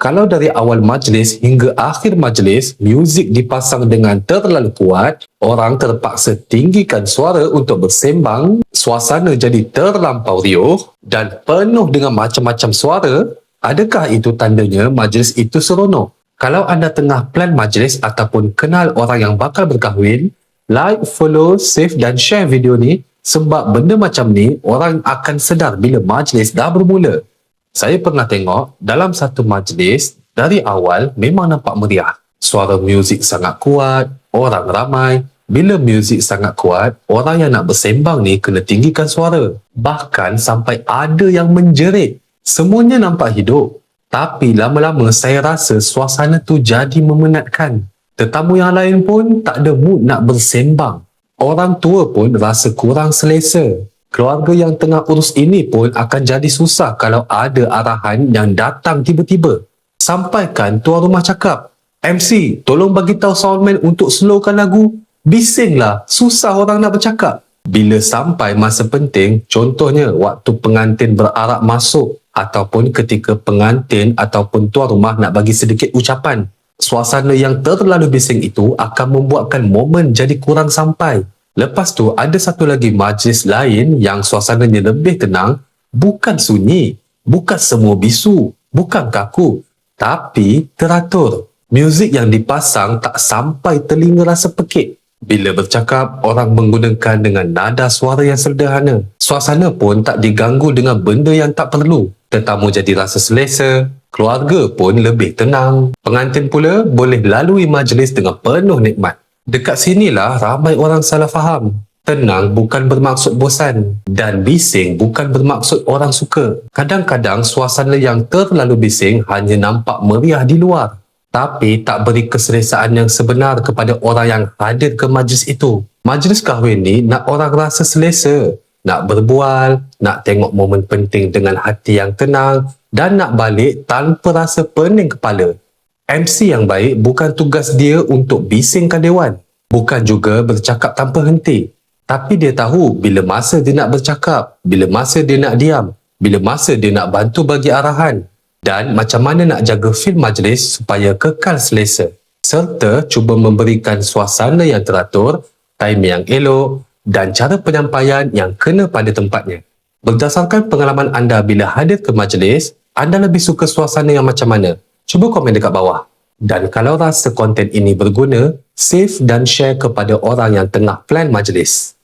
Kalau dari awal majlis hingga akhir majlis, muzik dipasang dengan terlalu kuat, orang terpaksa tinggikan suara untuk bersembang, suasana jadi terlampau riuh dan penuh dengan macam-macam suara, adakah itu tandanya majlis itu seronok? Kalau anda tengah plan majlis ataupun kenal orang yang bakal berkahwin, like, follow, save dan share video ni sebab benda macam ni orang akan sedar bila majlis dah bermula. Saya pernah tengok dalam satu majlis, dari awal memang nampak meriah. Suara muzik sangat kuat, orang ramai. Bila muzik sangat kuat, orang yang nak bersembang ni kena tinggikan suara. Bahkan sampai ada yang menjerit. Semuanya nampak hidup. Tapi lama-lama saya rasa suasana tu jadi memenatkan. Tetamu yang lain pun tak ada mood nak bersembang. Orang tua pun rasa kurang selesa. Keluarga yang tengah urus ini pun akan jadi susah kalau ada arahan yang datang tiba-tiba. Sampaikan tuan rumah cakap, MC, tolong bagi tahu soundman untuk slowkan lagu. Bisinglah, susah orang nak bercakap. Bila sampai masa penting, contohnya waktu pengantin berarak masuk ataupun ketika pengantin ataupun tuan rumah nak bagi sedikit ucapan, suasana yang terlalu bising itu akan membuatkan momen jadi kurang sampai. Lepas tu ada satu lagi majlis lain yang suasananya lebih tenang, bukan sunyi, bukan semua bisu, bukan kaku, tapi teratur. Muzik yang dipasang tak sampai telinga rasa pekik. Bila bercakap, orang menggunakan dengan nada suara yang sederhana. Suasana pun tak diganggu dengan benda yang tak perlu. Tetamu jadi rasa selesa, keluarga pun lebih tenang. Pengantin pula boleh lalui majlis dengan penuh nikmat. Dekat sinilah ramai orang salah faham. Tenang bukan bermaksud bosan dan bising bukan bermaksud orang suka. Kadang-kadang suasana yang terlalu bising hanya nampak meriah di luar, tapi tak beri keselesaan yang sebenar kepada orang yang hadir ke majlis itu. Majlis kahwin ni nak orang rasa selesa, nak berbual, nak tengok momen penting dengan hati yang tenang dan nak balik tanpa rasa pening kepala. MC yang baik bukan tugas dia untuk bisingkan dewan. Bukan juga bercakap tanpa henti. Tapi dia tahu bila masa dia nak bercakap, bila masa dia nak diam, bila masa dia nak bantu bagi arahan dan macam mana nak jaga feel majlis supaya kekal selesa. Serta cuba memberikan suasana yang teratur, time yang elok dan cara penyampaian yang kena pada tempatnya. Berdasarkan pengalaman anda bila hadir ke majlis, anda lebih suka suasana yang macam mana? Cuba komen dekat bawah. Dan kalau rasa konten ini berguna, save dan share kepada orang yang tengah plan majlis.